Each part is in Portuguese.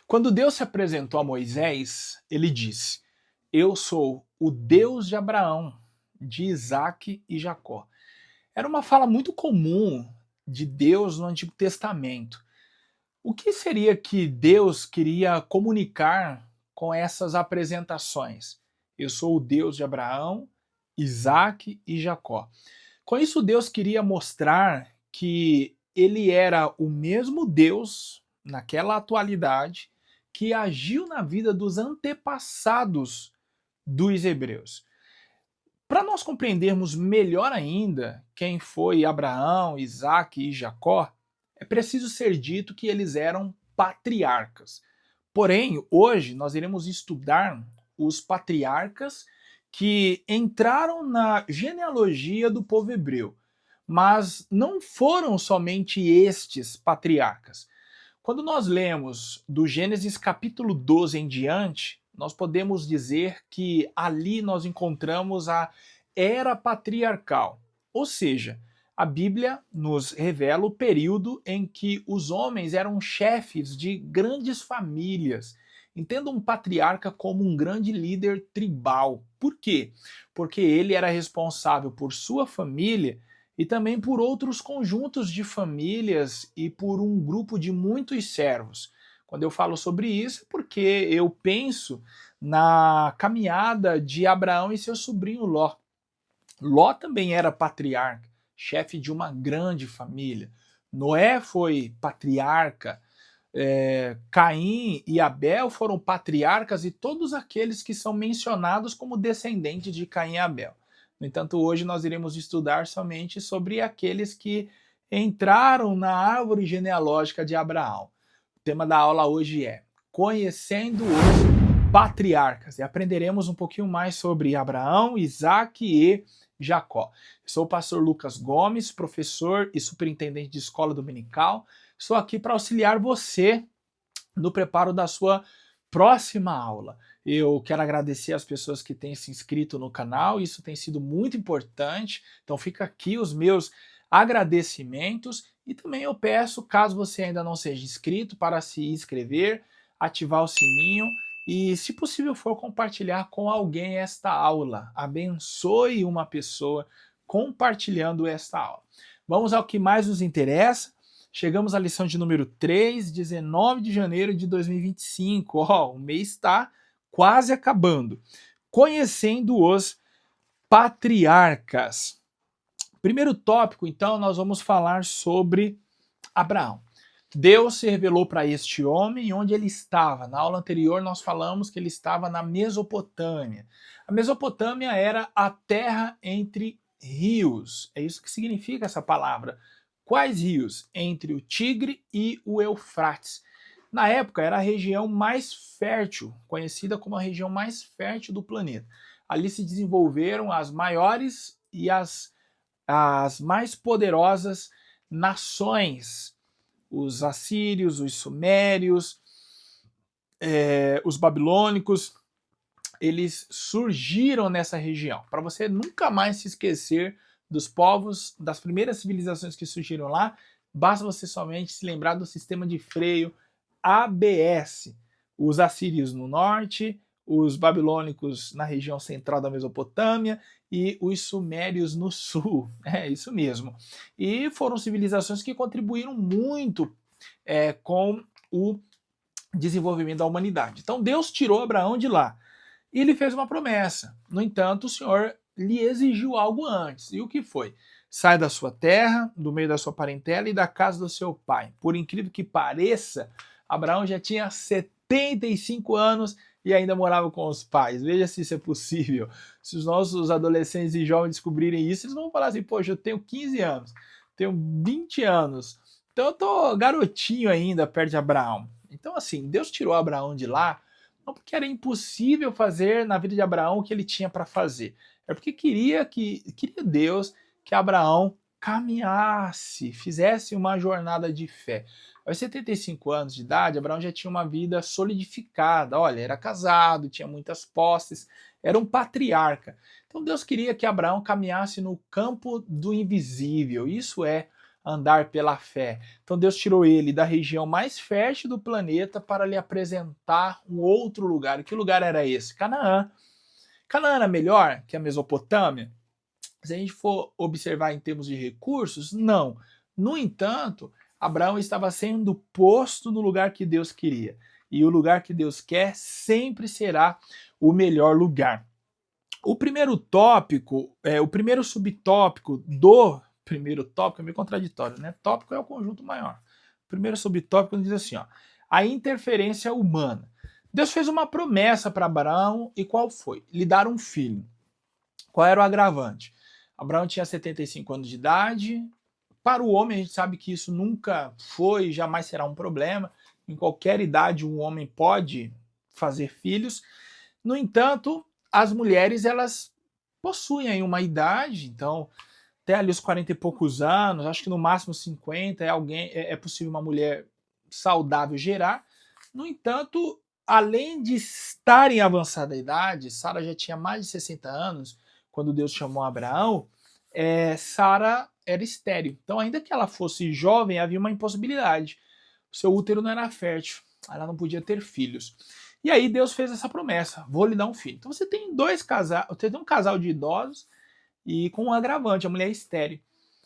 Quando Deus se apresentou a Moisés, ele disse: Eu sou o Deus de Abraão, de Isaque e Jacó. Era uma fala muito comum de Deus no Antigo Testamento. O que seria que Deus queria comunicar com essas apresentações? Eu sou o Deus de Abraão, Isaque e Jacó. Com isso, Deus queria mostrar que ele era o mesmo Deus naquela atualidade que agiu na vida dos antepassados dos hebreus. Para nós compreendermos melhor ainda quem foi Abraão, Isaque e Jacó, é preciso ser dito que eles eram patriarcas. Porém, hoje nós iremos estudar os patriarcas que entraram na genealogia do povo hebreu. Mas não foram somente estes patriarcas. Quando nós lemos do Gênesis capítulo 12 em diante, nós podemos dizer que ali nós encontramos a era patriarcal. Ou seja, a Bíblia nos revela o período em que os homens eram chefes de grandes famílias. Entenda um patriarca como um grande líder tribal. Por quê? Porque ele era responsável por sua família e também por outros conjuntos de famílias e por um grupo de muitos servos. Quando eu falo sobre isso, é porque eu penso na caminhada de Abraão e seu sobrinho Ló. Ló também era patriarca, chefe de uma grande família. Noé foi patriarca, Caim e Abel foram patriarcas e todos aqueles que são mencionados como descendentes de Caim e Abel. No entanto, hoje nós iremos estudar somente sobre aqueles que entraram na árvore genealógica de Abraão. O tema da aula hoje é Conhecendo os Patriarcas e aprenderemos um pouquinho mais sobre Abraão, Isaque e Jacó. Eu sou o pastor Lucas Gomes, professor e superintendente de escola dominical. Estou aqui para auxiliar você no preparo da sua próxima aula. Eu quero agradecer as pessoas que têm se inscrito no canal, isso tem sido muito importante. Então fica aqui os meus agradecimentos e também eu peço, caso você ainda não seja inscrito, para se inscrever, ativar o sininho e, se possível for, compartilhar com alguém esta aula. Abençoe uma pessoa compartilhando esta aula. Vamos ao que mais nos interessa. Chegamos à lição de número 3, 19 de janeiro de 2025. O mês está quase acabando. Conhecendo os patriarcas. Primeiro tópico, então, nós vamos falar sobre Abraão. Deus se revelou para este homem onde ele estava. Na aula anterior nós falamos que ele estava na Mesopotâmia. A Mesopotâmia era a terra entre rios. É isso que significa essa palavra. Quais rios? Entre o Tigre e o Eufrates. Na época era a região mais fértil, conhecida como a região mais fértil do planeta. Ali se desenvolveram as maiores e as mais poderosas nações. Os assírios, os sumérios, os babilônicos, eles surgiram nessa região. Para você nunca mais se esquecer dos povos, das primeiras civilizações que surgiram lá, basta você somente se lembrar do sistema de freio ABS. Os assírios no norte, os babilônicos na região central da Mesopotâmia e os sumérios no sul. É isso mesmo. E foram civilizações que contribuíram muito com o desenvolvimento da humanidade. Então Deus tirou Abraão de lá e ele fez uma promessa. No entanto, o Senhor lhe exigiu algo antes. E o que foi? Sai da sua terra, do meio da sua parentela e da casa do seu pai. Por incrível que pareça, Abraão já tinha 75 anos e ainda morava com os pais. Veja se isso é possível. Se os nossos adolescentes e jovens descobrirem isso, eles vão falar assim, poxa, eu tenho 15 anos, tenho 20 anos, então eu tô garotinho ainda perto de Abraão. Então assim, Deus tirou Abraão de lá, não porque era impossível fazer na vida de Abraão o que ele tinha para fazer. É porque queria Deus que Abraão caminhasse, fizesse uma jornada de fé. Aos 75 anos de idade, Abraão já tinha uma vida solidificada. Olha, era casado, tinha muitas posses, era um patriarca. Então Deus queria que Abraão caminhasse no campo do invisível. Isso é andar pela fé. Então Deus tirou ele da região mais fértil do planeta para lhe apresentar um outro lugar. E que lugar era esse? Canaã. Canaã era melhor que a Mesopotâmia? Se a gente for observar em termos de recursos, não. No entanto, Abraão estava sendo posto no lugar que Deus queria. E o lugar que Deus quer sempre será o melhor lugar. O primeiro tópico, o primeiro subtópico do primeiro tópico é meio contraditório, né? Tópico é o conjunto maior. O primeiro subtópico diz assim, ó, a interferência humana. Deus fez uma promessa para Abraão e qual foi? Lhe dar um filho. Qual era o agravante? Abraão tinha 75 anos de idade. Para o homem, a gente sabe que isso nunca foi, jamais será um problema. Em qualquer idade, um homem pode fazer filhos. No entanto, as mulheres, elas possuem aí uma idade, então, até ali os 40 e poucos anos, acho que no máximo 50, é possível uma mulher saudável gerar. No entanto, além de estar em avançada idade, Sara já tinha mais de 60 anos, quando Deus chamou Abraão, Sara era estéril. Então, ainda que ela fosse jovem, havia uma impossibilidade. O seu útero não era fértil, ela não podia ter filhos. E aí Deus fez essa promessa, vou lhe dar um filho. Então você tem um casal de idosos e com um agravante, a mulher estéril.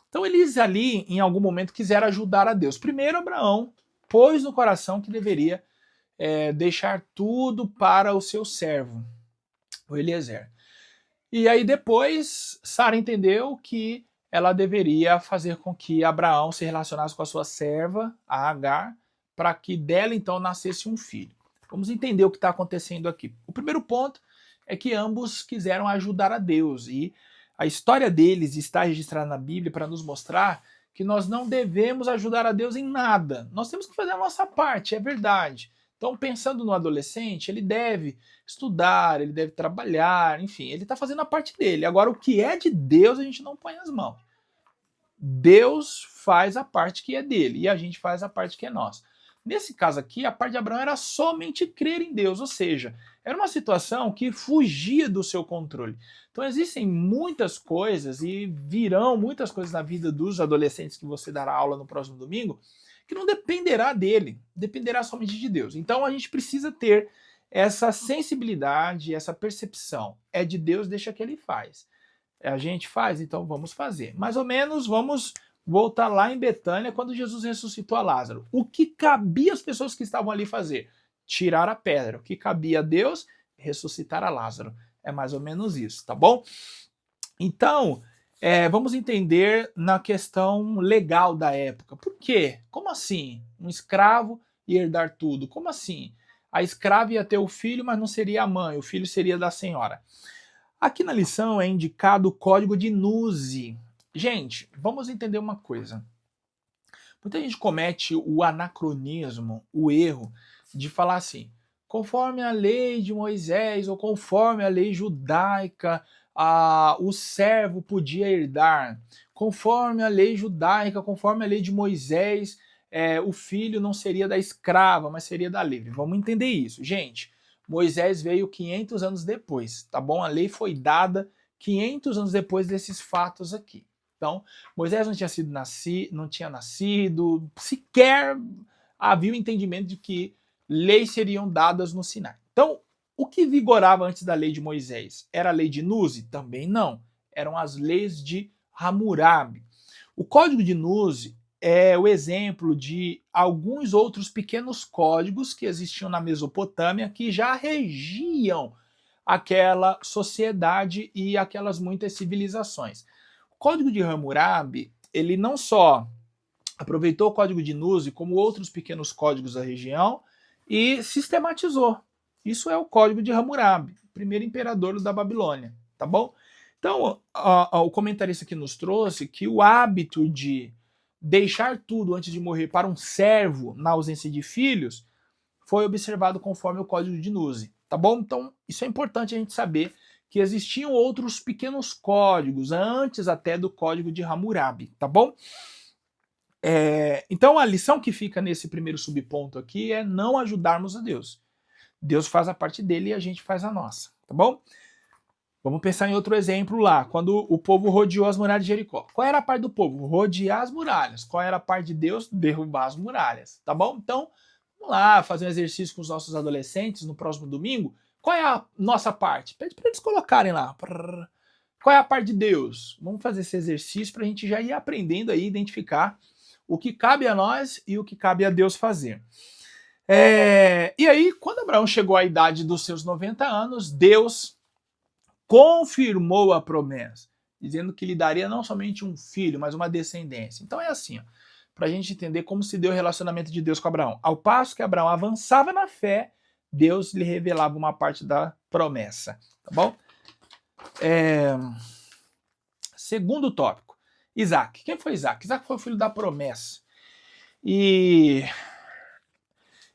Então eles ali, em algum momento, quiseram ajudar a Deus. Primeiro Abraão pôs no coração que deveria deixar tudo para o seu servo, o Eliezer. E aí depois Sara entendeu que ela deveria fazer com que Abraão se relacionasse com a sua serva, a Agar, para que dela então nascesse um filho. Vamos entender o que está acontecendo aqui. O primeiro ponto é que ambos quiseram ajudar a Deus e a história deles está registrada na Bíblia para nos mostrar que nós não devemos ajudar a Deus em nada. Nós temos que fazer a nossa parte, é verdade. Então, pensando no adolescente, ele deve estudar, ele deve trabalhar, enfim, ele está fazendo a parte dele. Agora, o que é de Deus, a gente não põe as mãos. Deus faz a parte que é dele e a gente faz a parte que é nossa. Nesse caso aqui, a parte de Abraão era somente crer em Deus, ou seja, era uma situação que fugia do seu controle. Então existem muitas coisas e virão muitas coisas na vida dos adolescentes que você dará aula no próximo domingo, que não dependerá dele, dependerá somente de Deus. Então a gente precisa ter essa sensibilidade, essa percepção. É de Deus, deixa que ele faz. A gente faz, então vamos fazer. Mais ou menos, vamos voltar lá em Betânia, quando Jesus ressuscitou a Lázaro. O que cabia às pessoas que estavam ali fazer? Tirar a pedra. O que cabia a Deus? Ressuscitar a Lázaro. É mais ou menos isso, tá bom? Então, vamos entender na questão legal da época. Por quê? Como assim? Um escravo ia herdar tudo? Como assim? A escrava ia ter o filho, mas não seria a mãe. O filho seria da senhora. Aqui na lição é indicado o código de Nuse. Gente, vamos entender uma coisa. Muita gente comete o anacronismo, o erro de falar assim, conforme a lei de Moisés ou conforme a lei judaica, o servo podia herdar. Conforme a lei judaica, conforme a lei de Moisés, o filho não seria da escrava, mas seria da livre. Vamos entender isso. Gente, Moisés veio 500 anos depois, tá bom? A lei foi dada 500 anos depois desses fatos aqui. Então, Moisés não tinha nascido, sequer havia o entendimento de que leis seriam dadas no Sinai. Então, o que vigorava antes da lei de Moisés? Era a lei de Nuse? Também não. Eram as leis de Hammurabi. O código de Nuse é o exemplo de alguns outros pequenos códigos que existiam na Mesopotâmia que já regiam aquela sociedade e aquelas muitas civilizações. O código de Hammurabi, ele não só aproveitou o código de Nuse, como outros pequenos códigos da região, e sistematizou. Isso é o código de Hammurabi, primeiro imperador da Babilônia, tá bom? Então, o comentarista aqui nos trouxe que o hábito de deixar tudo antes de morrer para um servo na ausência de filhos foi observado conforme o código de Nuse, tá bom? Então, isso é importante a gente saber que existiam outros pequenos códigos, antes até do código de Hammurabi, tá bom? Então a lição que fica nesse primeiro subponto aqui é não ajudarmos a Deus. Deus faz a parte dele e a gente faz a nossa, tá bom? Vamos pensar em outro exemplo lá, quando o povo rodeou as muralhas de Jericó. Qual era a parte do povo? Rodear as muralhas. Qual era a parte de Deus? Derrubar as muralhas, tá bom? Então, vamos lá fazer um exercício com os nossos adolescentes no próximo domingo. Qual é a nossa parte? Pede para eles colocarem lá. Qual é a parte de Deus? Vamos fazer esse exercício para a gente já ir aprendendo aí, identificar o que cabe a nós e o que cabe a Deus fazer. E aí, quando Abraão chegou à idade dos seus 90 anos, Deus confirmou a promessa, dizendo que lhe daria não somente um filho, mas uma descendência. Então é assim, para a gente entender como se deu o relacionamento de Deus com Abraão. Ao passo que Abraão avançava na fé, Deus lhe revelava uma parte da promessa, tá bom? Segundo tópico, Isaac. Quem foi Isaac? Isaac foi o filho da promessa. E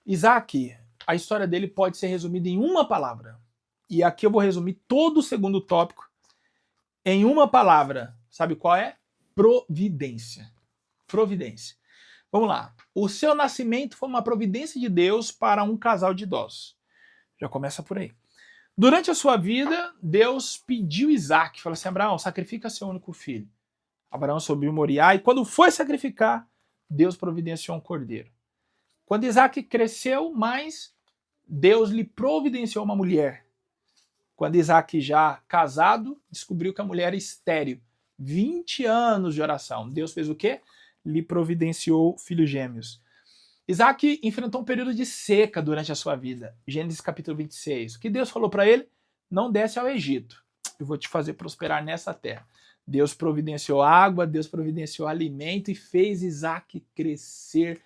Isaac, a história dele pode ser resumida em uma palavra. E aqui eu vou resumir todo o segundo tópico em uma palavra. Sabe qual é? Providência. Providência. Vamos lá. O seu nascimento foi uma providência de Deus para um casal de idosos. Já começa por aí. Durante a sua vida, Deus pediu Isaac, falou assim, Abraão, sacrifica seu único filho. Abraão subiu Moriá e quando foi sacrificar, Deus providenciou um cordeiro. Quando Isaac cresceu mais, Deus lhe providenciou uma mulher. Quando Isaac já casado, descobriu que a mulher era estéril. 20 anos de oração. Deus fez o quê? Lhe providenciou filhos gêmeos. Isaac enfrentou um período de seca durante a sua vida. Gênesis capítulo 26. O que Deus falou para ele? Não desce ao Egito. Eu vou te fazer prosperar nessa terra. Deus providenciou água, Deus providenciou alimento e fez Isaac crescer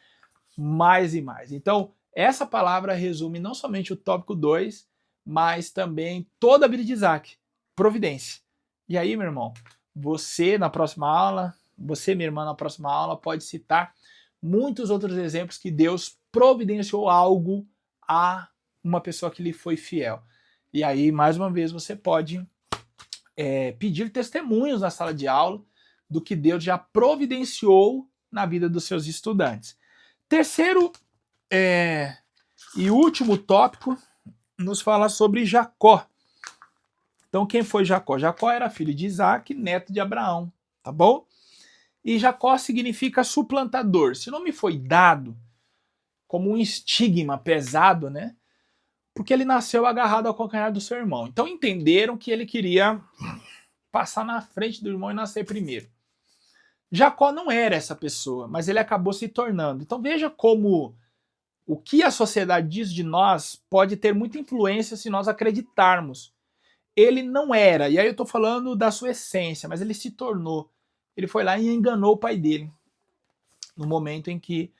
mais e mais. Então, essa palavra resume não somente o tópico 2, mas também toda a vida de Isaac. Providência. E aí, meu irmão, você na próxima aula, você, minha irmã, na próxima aula, pode citar muitos outros exemplos que Deus providenciou algo a uma pessoa que lhe foi fiel. E aí, mais uma vez, você pode pedir testemunhos na sala de aula do que Deus já providenciou na vida dos seus estudantes. Terceiro e último tópico nos fala sobre Jacó. Então, quem foi Jacó? Jacó era filho de Isaac, neto de Abraão, tá bom? E Jacó significa suplantador. Esse nome foi dado como um estigma pesado, né? Porque ele nasceu agarrado ao calcanhar do seu irmão. Então entenderam que ele queria passar na frente do irmão e nascer primeiro. Jacó não era essa pessoa, mas ele acabou se tornando. Então veja como o que a sociedade diz de nós pode ter muita influência se nós acreditarmos. Ele não era, e aí eu estou falando da sua essência, mas ele se tornou. Ele foi lá e enganou o pai dele. No momento em que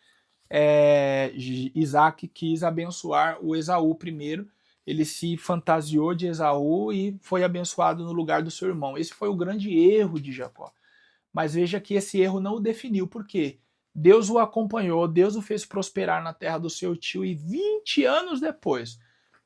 Isaac quis abençoar o Esaú primeiro, ele se fantasiou de Esaú e foi abençoado no lugar do seu irmão. Esse foi o grande erro de Jacó. Mas veja que esse erro não o definiu. Por quê? Deus o acompanhou, Deus o fez prosperar na terra do seu tio e 20 anos depois,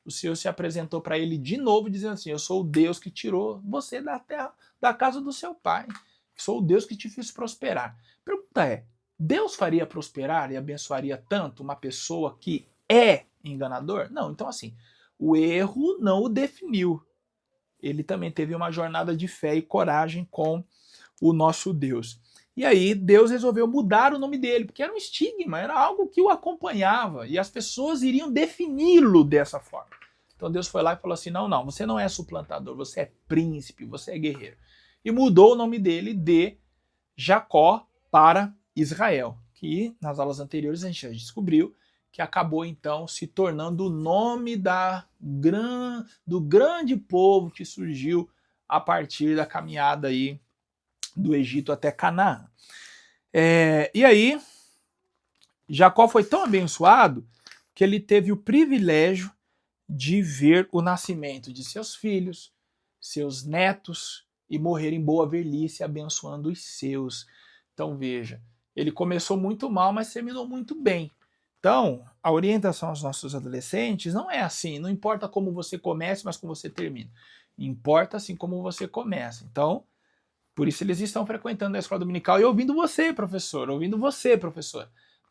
o Senhor se apresentou para ele de novo dizendo assim, eu sou o Deus que tirou você da terra, da casa do seu pai. Sou o Deus que te fez prosperar. Pergunta é, Deus faria prosperar e abençoaria tanto uma pessoa que é enganador? Não, então assim, o erro não o definiu. Ele também teve uma jornada de fé e coragem com o nosso Deus. E aí Deus resolveu mudar o nome dele, porque era um estigma, era algo que o acompanhava, e as pessoas iriam defini-lo dessa forma. Então Deus foi lá e falou assim, não, você não é suplantador, você é príncipe, você é guerreiro. E mudou o nome dele de Jacó para Israel, que nas aulas anteriores a gente já descobriu que acabou então se tornando o nome do grande povo que surgiu a partir da caminhada aí do Egito até Canaã. E aí, Jacó foi tão abençoado que ele teve o privilégio de ver o nascimento de seus filhos, seus netos, e morrer em boa velhice abençoando os seus. Então veja, ele começou muito mal, mas terminou muito bem. Então, a orientação aos nossos adolescentes não é assim, não importa como você comece, mas como você termina. Importa assim como você começa. Então, por isso eles estão frequentando a escola dominical e ouvindo você, professor,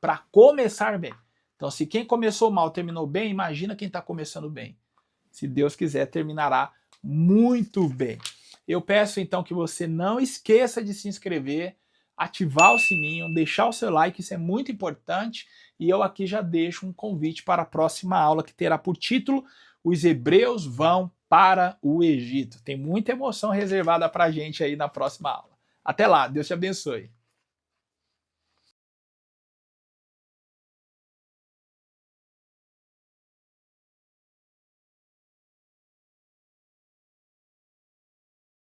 para começar bem. Então, se quem começou mal terminou bem, imagina quem está começando bem. Se Deus quiser, terminará Muito bem. Eu peço então que você não esqueça de se inscrever, ativar o sininho, deixar o seu like, isso é muito importante. E eu aqui já deixo um convite para a próxima aula, que terá por título Os Hebreus Vão para o Egito. Tem muita emoção reservada para a gente aí na próxima aula. Até lá, Deus te abençoe.